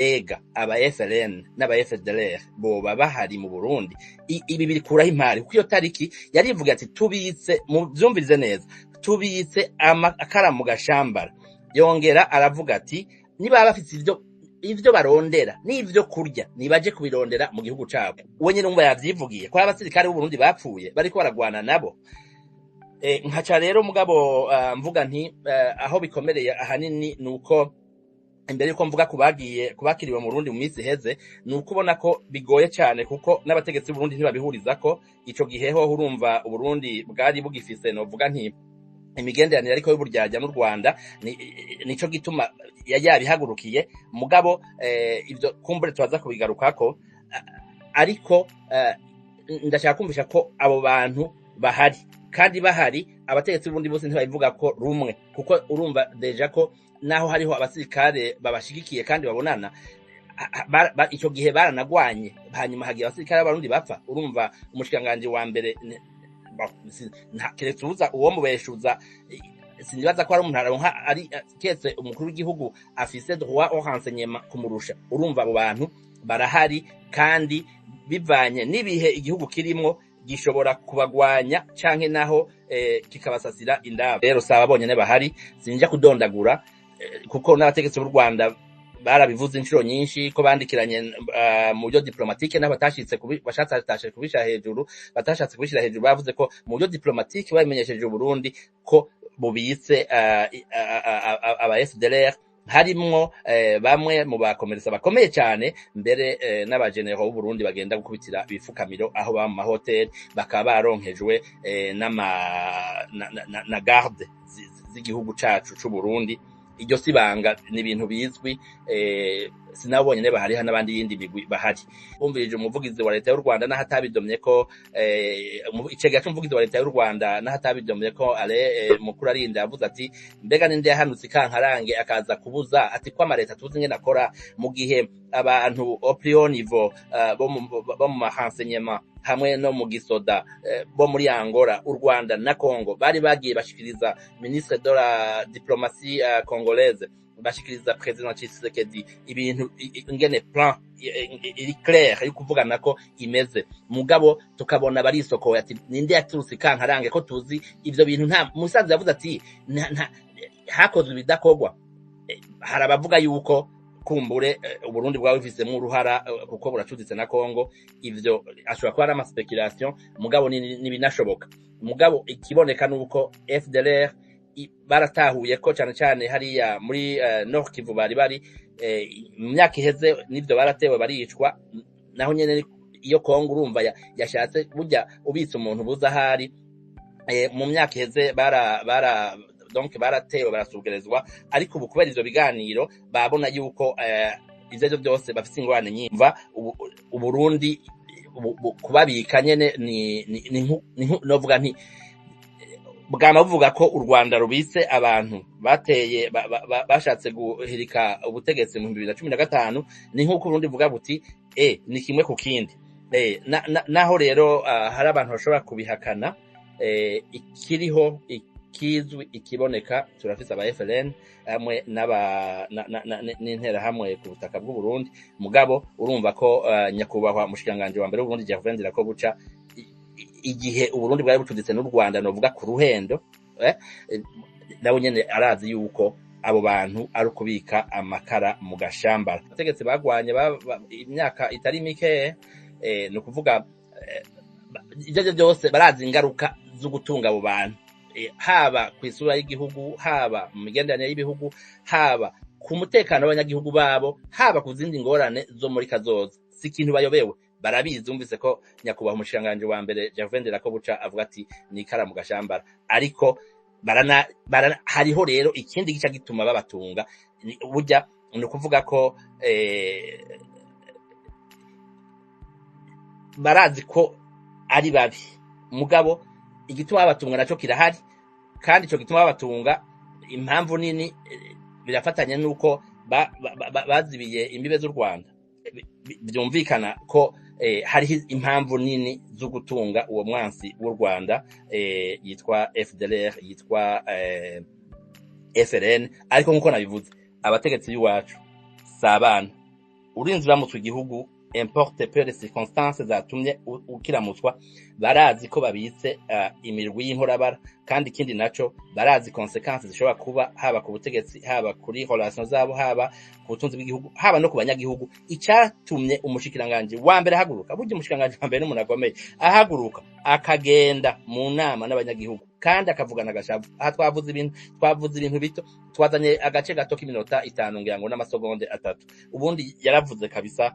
ega aba FLN n'aba FDLR boba bahari mu Burundi ibi birikuraho impari kuko iyo tariki yarivuga ati tubitse mu byumvirize neza tubitse akara mu gashambara yongera aravuga ati niba bafite ivyo barondera n'ivyo kurya nibaje kubirondera mu gihugu cabo uwe nyine umva yavyivugiye ko abasirikare b'u Burundi bapfuye bariko baragwana nabo nkaca rero mugabo mvuga nti aho bikomereye ahanini nuko imbere yuko mvuga kubakiriwe mu Burundi mu minsi heze nuko ubona ko bigoye cyane kuko n'abategetsi b'u Burundi ntibabihuriza ko ico giheho urumva u Burundi bwari bugifise no vuga nti imigenderanire ariko y'uburyarya n'u Rwanda nico gituma yabihagurukiye mugabo ivyo kumbure tubaza kubigarukako ariko ndashaka kumvisha ko abo bantu bahari kandi bahari abategetsi b'ubundi bose ntibabivuga ko rumwe kuko urumva deja ko naho hariho abasirikare babashigikiye kandi babonana ico gihe baranagwanye hanyuma hagiye abasirikare b'abarundi bapfa urumva umushikanganje wa mbere keretse uza uwo mubeshuza sinibaza ko ari umuntu aronka ari ketse umukuru w'igihugu afise droit au renseignement kumurusha urumva abo bantu barahari kandi bivanye nibihe igihugu kirimwo gishobora kubagwanya canke naho kikabasasira indabo rero saba bonyene bahari sinja kudondagura kuko n'abategetsi b'u Rwanda barabivuze inshuro nyinshi ko bandikiranye mu buryo diplomatique n'abatashitse bashatse kubisha hejuru batashatse kubishira hejuru bavuze ko mu buryo diplomatique babimenyesheje u Burundi ko bubitse aba FDLR harimwo bamwe mu bakomeresa bakomeye cyane mbere n'abagenero b'u Burundi bagenda gukubitira ibifukamiro aho ba mu mahoteli bakaba baronkejwe na garde z'igihugu cacu c'u Burundi iryo sibanga ni ibintu bizwi sinabonye ne bahari n'abandi yindi migwi bahari umvirije umuvugizi wa leta y'u Rwanda n'ahatabidomye ko icega cy'umuvugizi wa leta y'u Rwanda n'ahatabidomye ko ale mukuru arinda yavuze ati mbega ninde yahanutse kankarange akaza kubuza ati kwa leta tuzi ngene akora mu gihe abantu au plus haut niveau bo mu renseignement hamwe no mu gisoda bo muri Angola u Rwanda na Congo bari bagiye bashikiriza ministre de la diplomatie congolaise bashikiriza president Tshisekedi ibintu ingene plan iri clair yo kuvugana ko imeze mugabo tukabona bari isoko ati ninde yaturutse kankarange ko tuzi ivyo bintu nta musaza yavuze ati hakozwe bidakogwa harabavuga yuko kumbure Uburundi bwawe bifisemo uruhara kuko buracuditse na Congo ivyo ashobora kuba ari ama speculation mugabo ni binashoboka mugabo ikiboneka nuko FDLR baratahuye ko cyane hariya muri Nord Kivu bari mu myaka iheze nivyo baratewe baricwa naho nyene iyo Congo urumva yashatse burya ubitse umuntu buza hari mu myaka iheze donc baratewe barasugerezwa ariko ubu kubera ivyo biganiro babona yuko ivyo byose bafite ingorane nyimva Uburundi kubabika nyene ni novuga nti bwama buvuga ko u Rwanda rubitse abantu bateye bashatse guhirika ubutegetsi mu 2015 ni nkuko Burundi vuga buti ni kimwe ku kindi naho rero hari abantu bashobora kubihakana ikiriho kizwi ikiboneka turafise aba FLN hamwe n'intera hamwe ku butaka bw'u Burundi mugabo urumva ko nyakubahwa mushikanganje wa mbere w'u Burundi Javendera ko buca igihe u Burundi bwari butuditse n'u Rwanda novuga ku ruhendo nawe nyene arazi yuko abo bantu ari kubika amakara mu gashambara abategetsi bagwanye imyaka itari mike no kuvuga ivyo byose barazi ingaruka zo gutunga abo bantu haba kwisura y'igihugu haba mu migenderanire y'ibihugu haba ku mutekano w'abanyagihugu babo haba ku zindi ngorane zo muri kazoza si ikintu bayobewe barabizi umvise ko nyakubahwa umushikanganje wa mbere Javendera ko buca avuga ati ni ikara mu gashambara ariko hariho rero ikindi gica gituma babatunga burya ni ukuvuga ko barazi ko ari babi mugabo igituma babatunga naco kirahari kandi ico gituma babatunga impamvu nini birafatanye nuko bazibiye imbibe z'u Rwanda byumvikana ko hari impamvu nini zo gutunga uwo mwansi w'u Rwanda yitwa FDLR yitwa FLN ariko nkuko nabivuze abategetsi y'uwacu sabana urinzi bamutswa igihugu importe peu les circonstances zatumye ukiramutswa barazi ko babitse imirwi y'inkorabara kandi ikindi naco barazi consequences zishobora kuba haba ku butegetsi haba kuri relations zabo haba ku butunzi bw'igihugu haba no ku banyagihugu icatumye umushikiranganje wa mbere ahaguruka burya umushikiranganje wa mbere n'umuntu akomeye ahaguruka akagenda mu nama n'abanyagihugu kandi akavugana agashavu aha twavuze ibintu bito twazanye agace gato k'iminota 5 ngira ngo n'amasegonde 3 ubundi yaravuze kabisa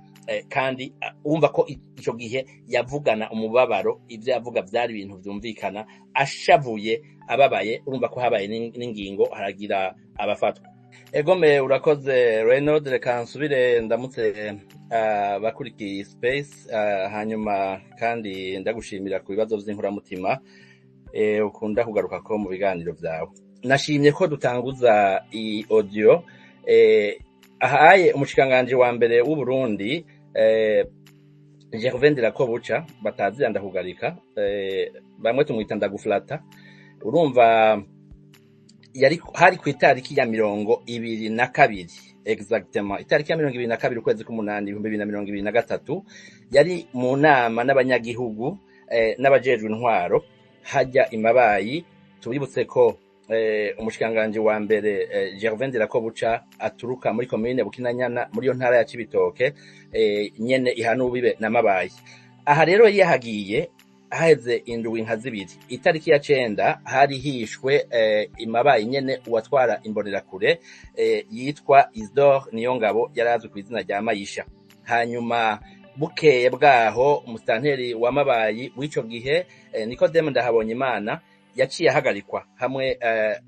kandi wumva ko ico gihe yavugana umubabaro ivyo yavuga byari ibintu vyumvikana ashavuye ababaye urumva ko habaye n'ingingo haragira abafatwa egome urakoze Renaud reka nsubire ndamutse bakurikiye space hanyuma kandi ndagushimira ku bibazo vy'inkuramutima ukunda kugaruka ko mu biganiro vyawe nashimye ko dutanguza i audio ahaye umushikanganje wa mbere w'u Burundi Gervais Ndirakobuca batazi ndahugarika bamwe tumwita ndaguflata urumva yari hari ku itariki ya 22 exactement itariki ya 22 ukwezi k'umunani 2023 yari mu nama n'abanyagihugu n'abajejwe intwaro hajya imabayi tubibutse ko umushikanganje wa mbere Gervais Ndirakobuca aturuka muri commune Bukinanyana muri yo ntara ya Cibitoke nyene ihanubibe n'amabayi aha rero yahagiye haheze indwi nka zibiri itariki ya 9 hari hishwe imabayi nyene uwatwara imbonerakure yitwa Isidore Niyongabo yarazwe ku izina rya Mayisha hanyuma bukeye bwaho umustanteri wa mabayi w'ico gihe Nikodeme Ndahabonyimana yaciye ahagarikwa hamwe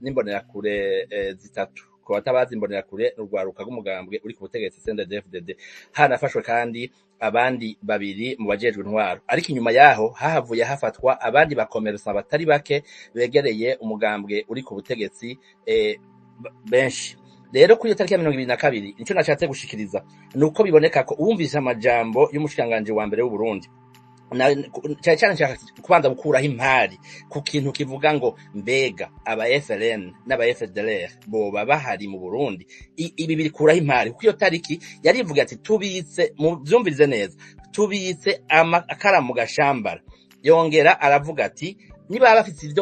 n'imbonerakure zitatu ko batabazi imbonerakure n'urwaruka rw'umugambwe uri ku butegetsi CNDD-FDD hanafashwe kandi abandi babiri mu bajejwe intwaro ariko inyuma yaho hahavuye hafatwa abandi bakomeresa batari bake begereye umugambwe uri ku butegetsi benshi rero kuri tariki ya 22 nico nashatse gushikiriza nuko biboneka ko uwumvise amajambo y'umushikanganje wa mbere w'u Burundi cyane nshaka kubanza gukuraho impari ku kintu kivuga ngo mbega aba FLN n'aba FDLR boba bahari mu Burundi ibi biri kuraho impari kuko iyo tariki yarivuga ati tubitse mu byumvirize neza tubitse akara mu gashambara yongera aravuga ati niba bafite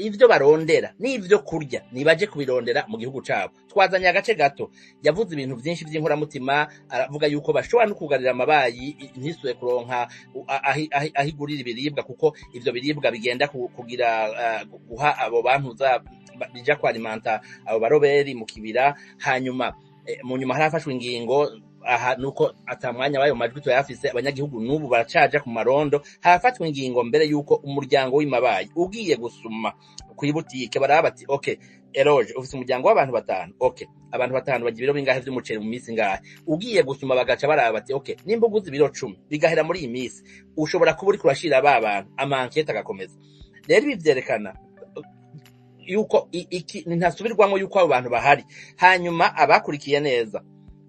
ivyo barondera n'ivyo kurya nibaje kubirondera mu gihugu cabo twazanye agace gato yavuze ibintu byinshi by'inkoramutima aravuga yuko bashobora no kugarira amabayi ntiswe kuronka ahigurira ibiribwa kuko ivyo biribwa bigenda kugira guha abo bantu za bija kwa alimenta abo baroberi mu kibira hanyuma mu nyuma harafashwe ingingo aha nuko atamwanya bayo majwi tuyafise abanyagihugu nubu baracaja ku marondo hafatwa ingingo mbere yuko umuryango w'imabayi ugiye gusuma kwibutike baraba bati okay Eroge ufise umuryango w'abantu batanu okay abantu batanu bagira ibiro bingahe vy'umuceri mu misi ngahe ugiye gusuma bagaca baraba bati okay nimba uguze ibiro 10 bigahera muri iyi misi ushobora kuba uri kurashira abantu amankete agakomeza rero bivyerekana yuko iki ntasubirwamo yuko abo bantu bahari hanyuma abakurikiye neza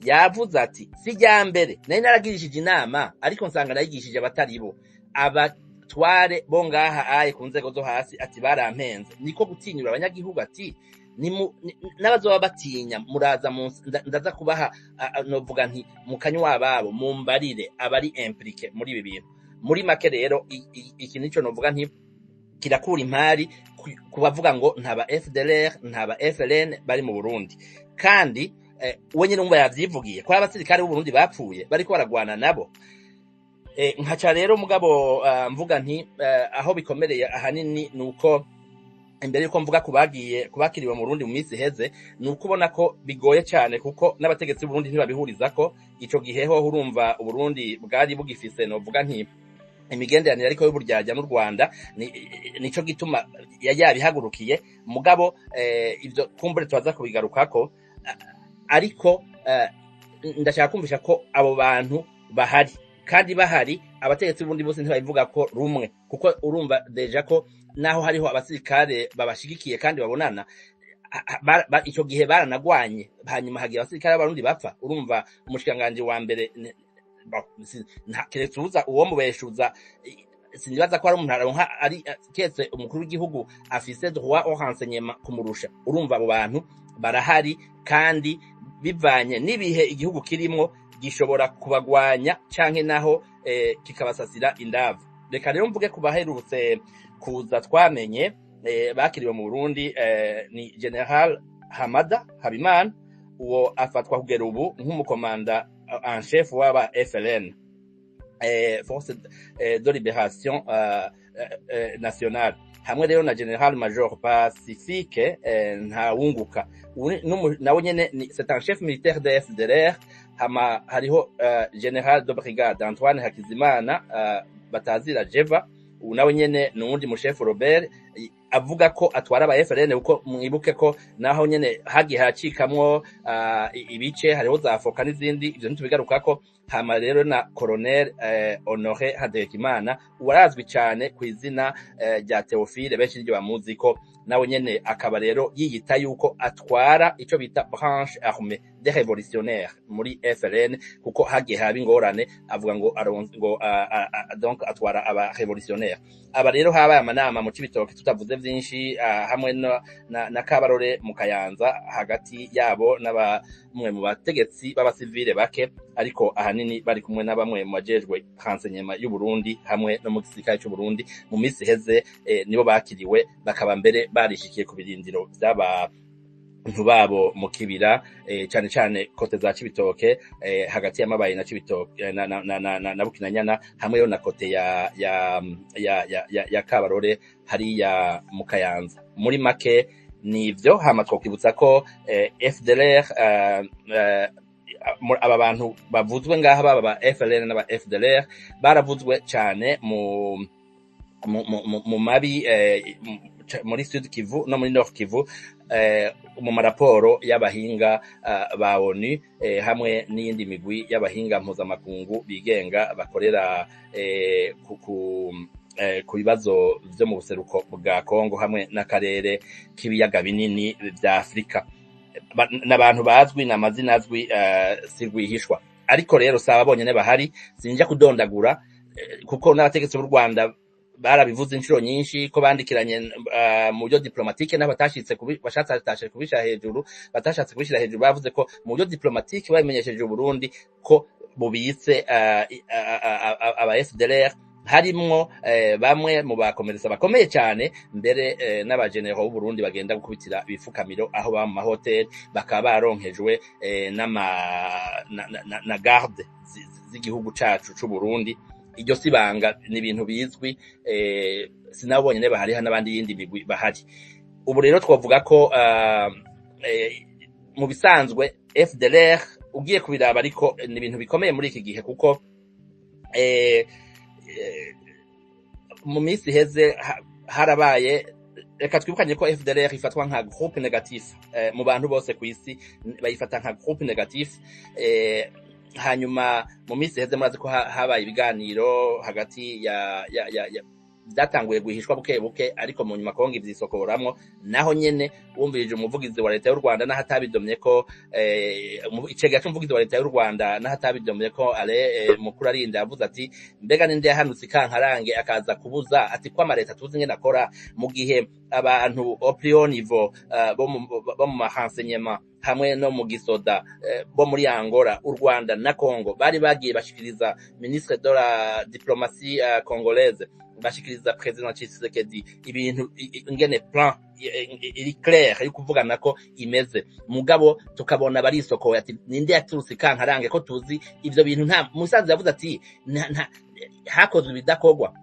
yavuze ati sijya mbere nari naragirishije inama ariko nsanga nayigishije abatari bo abatware bo ngaha aye ku nzego zo hasi ati barampenze niko gutinyura abanyagihugu ati n'abazoba batinya muraza ndaza kubaha novuga nti mukanywa babo mumbarire abari impliqué muri ibi bintu muri make rero iki nico novuga nti kirakura impari kubavuga ngo ntaba FDLR ntaba FLN bari mu Burundi kandi wenye numva yavyivugiye ko abasirikare b'u Burundi bapfuye bariko baragwana nabo nkaca rero mugabo mvuga nti aho bikomereye ahanini nuko imbere yuko mvuga kubakiriwe mu Burundi mu minsi heze nuko ubona ko bigoye cyane kuko n'abategetsi b'u Burundi ntibabihuriza ko ico giheho urumva u Burundi bwari bugifise no vuga nti imigenderanire ariko y'uburyarya n'u Rwanda nico gituma yabihagurukiye mugabo ivyo kumbure twaza kubigarukako ariko ndashaka kumvisha ko abo bantu bahari kandi bahari abategetsi b'ubundi bose ntibabivuga ko rumwe kuko urumva deja ko naho hariho abasirikare babashigikiye kandi babonana ico gihe baranagwanye hanyuma hagiye abasirikare b'abarundi bapfa urumva umushikanganje wa mbere keretse uza uwo mubeshuza sinibaza ko ari umuntu aronka ari ketse umukuru w'igihugu afise droit au renseignement kumurusha urumva abo bantu barahari kandi bivanye nibihe igihugu kirimo gishobora kubagwanya canke naho kikabasasira indavu. Reka rero mvuge kubaherutse kuza twamenye bakiriwe mu Burundi ni General Hamada Habimana, uwo afatwa kugera ubu nk'umukomanda en chef w'aba FLN, Force de Libération Nationale, hamwe rero na General Major Pacifique Ntawunguka, nawe nyene c'est un chef militaire de FDLR. Hama hariho General de Brigade Antoine Hakizimana batazira Jeva, nawe nyene n'uwundi mushefu Robert avuga ko atwara aba FLN, uko mwibuke ko naho nyene hagiye hacikamwo ibice, hariho za Foka n'izindi, ivyo ntitubigarukako. Hama rero na Colonel Honoré Hategekimana warazwi cyane ku izina rya Theophile, benshi ryo bamuzi ko nawe nyene akaba rero yiyita yuko atwara ico bita branche armée des révolutionnaires muri FLN, kuko hagiye haba ingorane avuga ngo donc atwara aba révolutionnaires. Aba rero habaye amanama mu Cibitoke tutavuze vyinshi, hamwe na Kabarore mu Kayanza, hagati yabo n'abamwe mu bategetsi b'abasivile bake, ariko ahanini bari kumwe na bamwe mu bajejwe renseignement y'u Burundi hamwe no mu gisirikare cy'u Burundi. Mu minsi heze nibo bakiriwe, bakaba mbere barishikiye ku birindiro by'abantu babo mu kibira, cyane cyane kote za Cibitoke, hagati y'amabaye na Cibitoke na Bukinanyana, hamwe yo na kote ya Kabarore hariya mu Kayanza. Muri make nivyo. Hama twokibutsa ko FDLR aba bantu bavuzwe ngaha baba ba FLN n'aba FDLR baravuzwe cyane mu mabi muri Sud Kivu no muri Nord Kivu, mu maraporo y'abahinga ba ONU hamwe n'iyindi migwi y'abahinga mpuzamakungu bigenga bakorera ku bibazo vyo mu buseruko bwa Kongo hamwe n'akarere k'ibiyaga binini vya Afrika. N'abantu bazwi, n'amazina azwi, sirwihishwa. Ariko rero saba bonyene bahari, sinja kudondagura kuko n'abategetsi b'u Rwanda barabivuze inshuro nyinshi ko bandikiranye mu buryo diplomatique n'abatashitse bashatse kubishira hejuru, batashatse kubishira hejuru. Bavuze ko mu buryo diplomatique babimenyesheje Burundi ko bubitse aba FDLR, harimwo bamwe mu bakomereza bakomeye cyane, mbere n'abagenero b'u Burundi bagenda gukubitira ibifukamiro aho ba mu mahoteli, bakaba baronkejwe na garde z'igihugu cacu c'u Burundi. Iryo sibanga ni ibintu bizwi, sinabonye ne bahari n'abandi yindi bigwi bahari. Ubu rero twavuga ko mu bisanzwe FDLR ugiye kubiraba, ariko ni ibintu bikomeye muri iki gihe, kuko mu minsi heze harabaye, reka twibukanye ko FDLR ifatwa nka groupe négatif mu bantu bose ku isi, bayifata nka groupe négatif. Hanyuma mu minsi heze murazi ko habaye ibiganiro hagati byatanguye guhishwa buke buke, ariko mu nyuma Kongo ivyisokoramwo. Naho nyene wumvirije umuvugizi wa leta y'u Rwanda n'ahatabidomye ko icega cy'umuvugizi wa leta y'u Rwanda n'ahatabidomye ko mukuru arinda yavuze ati mbega ninde yahanutse kankarange akaza kubuza ati ko amareta tuzi ngene akora, mu gihe abantu au plus haut niveau bo mu renseignement hamwe no mu gisoda bo muri Angola, u Rwanda na Congo bari bagiye bashikiriza ministre de la diplomatie congolaise, bashikiriza president Tshisekedi ibintu ngene plan iri clair yo kuvugana ko imeze. Mugabo tukabona bari isoko ati ninde yaturutse kankarange ko tuzi ivyo bintu. Nta musaza yavuze ati hakozwe ibidakogwa.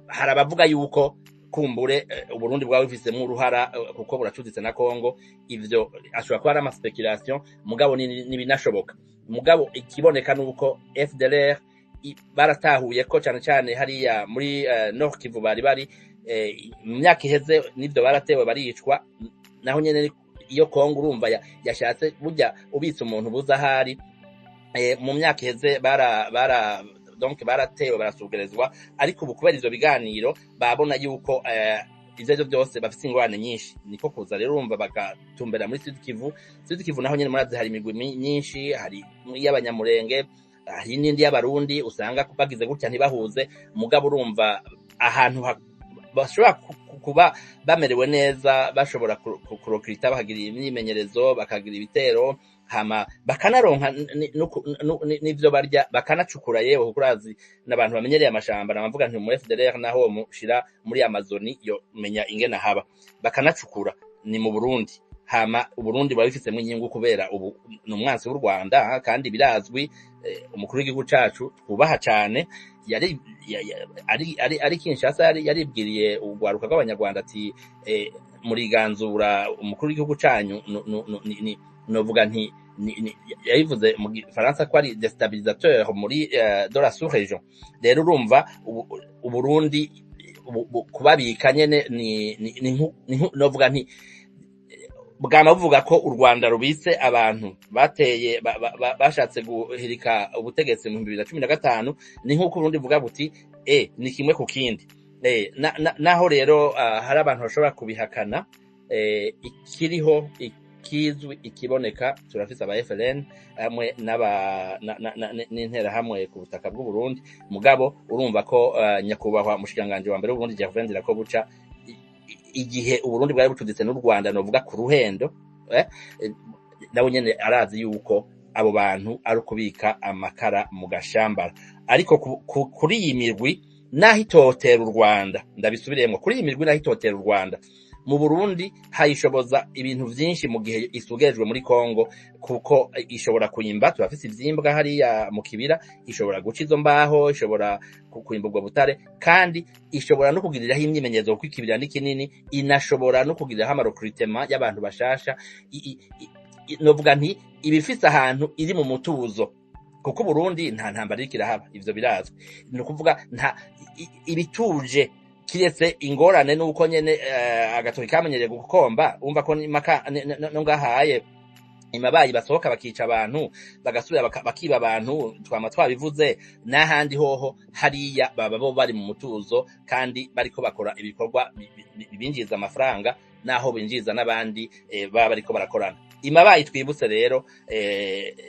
Harabavuga yuko kumbure Uburundi bwawe bifisemo uruhara kuko buracuditse na Kongo, ivyo ashobora kuba ari ama speculation, mugabo ni binashoboka. Mugabo ikiboneka nuko FDLR baratahuye ko cyane cyane hariya muri Nord Kivu bari mu myaka iheze nivyo baratewe baricwa. Naho nyene iyo Kongo urumva yashatse burya ubitse umuntu buza hari mu myaka iheze donc baratewe barasugerezwa, ariko ubu kubera ivyo biganiro babona yuko ivyo byose bafite ingorane nyinshi, niko kuza rero urumva bagatumbera muri Sud Kivu. Sud Kivu naho nyene murazi hari imigwi nyinshi, hari y'abanyamurenge, hari n'indi y'abarundi usanga bagize gutya ntibahuze. Mugabo urumva ahantu bashobora kuba bamerewe neza, bashobora kurokirita, bakagira imyimenyerezo, bakagira ibitero hama bakanaronka n'ivyo barya bakanacukura yewe kuko urazi n'abantu bamenyereye amashamba namavuga nti mu FDLR naho mushira muri Amazoni yo menya ingena haba bakanacukura ni mu Burundi hama Uburundi bwabifitsemwe inyungu kubera ubu n'umwansi w'u Rwanda kandi birazwi umukuru w'igihugu cacu twubaha cane ari Kinshasa yaribwiriye urwaruka rw'abanyarwanda ati muriganzura umukuru w'igihugu canyu novuga nti yabivuze mu Faransa ko ari déstabilisateur muri de la sous-région rero urumva Uburundi kubabika nyene novuga nti bwama buvuga ko u Rwanda rubitse abantu bateye bashatse guhirika ubutegetsi mu 2015 ni nkuko Burundi buvuga buti ni kimwe ku kindi naho rero hari abantu bashobora kubihakana ikiriho ikizwi ikiboneka turafise aba FLN hamwe n'intera hamwe ku butaka bw'u Burundi mugabo urumva ko nyakubahwa mushikanganje wa mbere w'Uburundi Gervais Ndirakobuca igihe Uburundi bwari butuditse n'u Rwanda novuga ku ruhendo nawe nyene arazi yuko abo bantu ari kubika amakara mu gashambara ariko kuri iyi mirwi nahitotera u Rwanda ndabisubiriyemo kuri iyi mirwi nahitotera u Rwanda mu Burundi hayishoboza ibintu vyinshi mu gihe isugejwe muri Kongo kuko ishobora kuyimba turafise ivyimbwa hariya mu kibira ishobora guca izo mbaho ishobora kuyimbugwa butare kandi ishobora no kugiriraho imyimenyerezo kuko ikibira ni kinini inashobora no kugiriraho amarecrutement y'abantu bashasha novuga nti ibifise ahantu iri mu mutuzo kuko Burundi nta ntambara iriko irahaba ivyo birazwi ni ukuvuga nta ibituje kiretse ingorane nuko nyene agatoki kamenyereye gukomba umva ko no ngahaye imabayi basohoka bakica abantu bagasubira bakiba abantu twama twabivuze n'ahandi hoho hariya baba bo bari mu mutuzo kandi bariko bakora ibikorwa binjiza amafaranga naho binjiza n'abandi baba bariko barakorana imabayi twibutse rero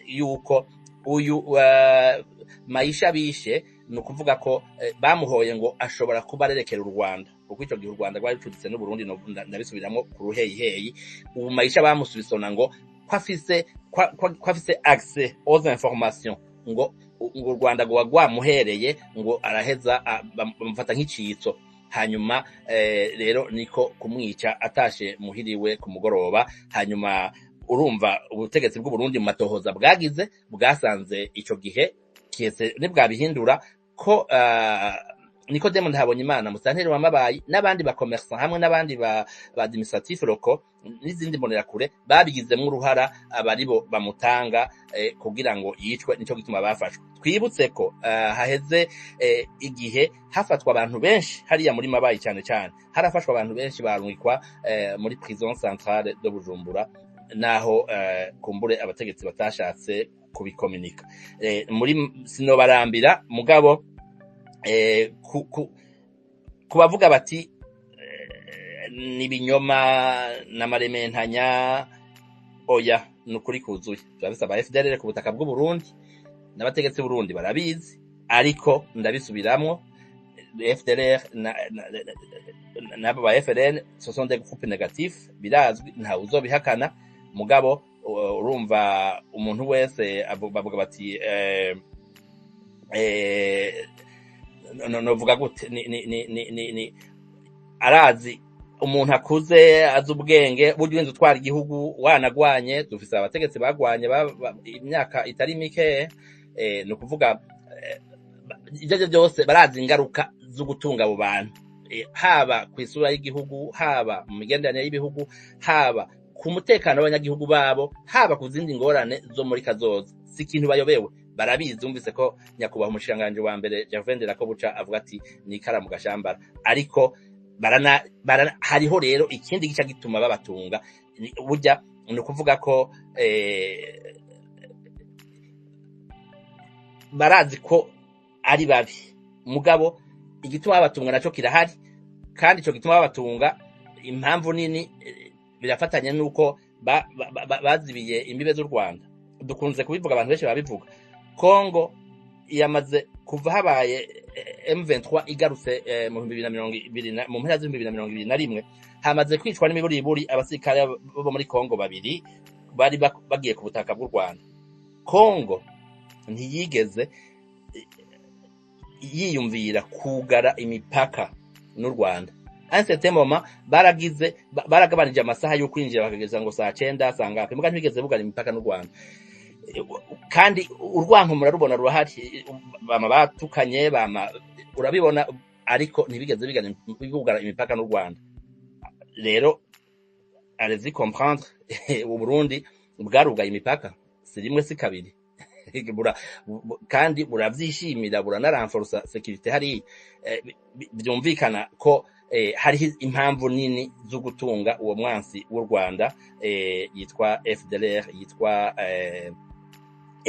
yuko uyu Maisha bishe nukuvuga ko bamuhoye ngo ashobora kuba arerekera u Rwanda kuko ico gihe u Rwanda rwari rutuditse n'u Burundi ndabisubiramo ku ruheyiheyi ubu Maisha bamusubisona ngo kwafise accès aux informations ngo u Rwanda ngo wagwamuhereye ngo araheza bamufata nk'icitso hanyuma rero niko kumwica atashe muhiriwe ku mugoroba hanyuma urumva ubutegetsi bw'u Burundi mu matohoza bwagize bwasanze ico gihe kese nibwabihindura ko Nikodemo Ntabonyimana musanteri wa Mabayi n'abandi ba commerçant hamwe n'abandi ba administratif locaux n'izindi mbonerakure babigizemo uruhara abaribo bamutanga kugira ngo yicwe nico gituma bafashwe twibutse ko haheze igihe hafatwa abantu benshi hariya muri Mabayi cyane cyane harafashwa abantu benshi barungikwa muri prison centrale de Bujumbura naho kumbure abategetsi batashatse kubikomunika muri sinobarambira mugabo kubavuga bati nibinyoma n'amarementanya oya nukuri kuzuye turabisa ba FDLR ku butaka bw'u Burundi n'abategetsi Burundi barabizi ariko ndabisubiramwo FDLR n'abo ba FLN ce sont des groupes négatifs birazwi nta uzobihakana mugabo urumva umuntu wese bavuga bati novuga gute ni arazi umuntu akuze azi ubwenge buryo inzu twara igihugu wanagwanye dufise abategetsi bagwanye imyaka itari mike no kuvuga ivyo byose barazi ingaruka zo gutunga abo bantu haba kwisura y'igihugu haba mu migenderanire y'ibihugu haba ku mutekano w'abanyagihugu babo haba ku zindi ngorane zo muri kazoza si ikintu bayobewe barabizi umvise ko nyakubahwa umushikanganje wa mbere Gervais Ndirakobuca avuga ati ni ikara mu gashambara ariko hariho rero ikindi gica gituma babatunga burya ni ukuvuga ko barazi ko ari babi mugabo igituma babatunga naco kirahari kandi ico gituma babatunga impamvu nini birafatanya nuko bazibiye imbibe z'u Rwanda dukunze kubivuga abantu benshi babivuga Kongo yamaze kuva habaye M23 igarutse mu 2020 mu mpera z'2021 hamaze kwicwa n'imiburiburi abasirikare bo muri Kongo babiri bari bagiye ku butaka bw'u Rwanda. Kongo ntiyigeze yiyumvira kugara imipaka n'u Rwanda. Certain moment baragabanije amasaha yo kwinjira bakageza ngo saa 9 saa ngapi, muga ntibigeze bugara imipaka n'u Rwanda. Kandi urwanko murarubona ruhari, bama batukanye, urabibona, ariko ntibigeze bigara imipaka n'u Rwanda. Rero allez-y comprendre, u Burundi bwarugaye imipaka si rimwe si kabiri kandi buravyishimira, buranaranforsa sécurité hari, byumvikana ko hari impamvu nini zo gutunga uwo mwansi w'u Rwanda yitwa FDLR, yitwa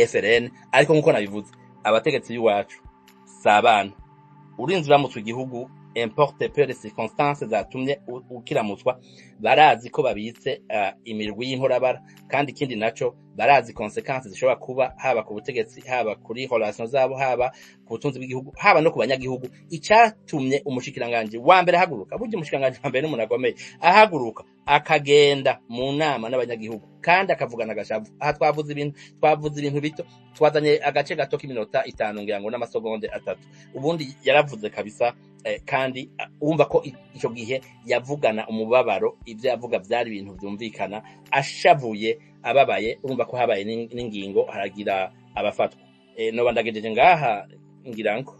FRN. Ariko nkuko nabivuze, abategetsi b'iwacu sabana, urinzi uramutse igihugu importe peu de circonstances zatumye ukiramutswa, barazi ko babitse imirwi y'inkorabara, kandi ikindi naco barazi consequences zishobora kuba haba ku butegetsi, haba kuri relations zabo, haba ku butunzi bw'igihugu, haba no ku banyagihugu. Icatumye umushikiranganje wa mbere ahaguruka, burya umushikiranganje wa mbere n'umuntu akomeye, ahaguruka akagenda mu nama n'abanyagihugu kandi akavugana agashavu. Aha twavuze ibintu bito, twazanye agace gato k'iminota 5 ngira ngo n'amasegonde 3, ubundi yaravuze kabisa. Kandi urumva ko ico gihe yavugana umubabaro, ivyo yavuga byari ibintu byumvikana, ashavuye, ababaye. Urumva ko habaye n'ingingo haragira abafatwa. No bandagejeje ngaha ngira ngo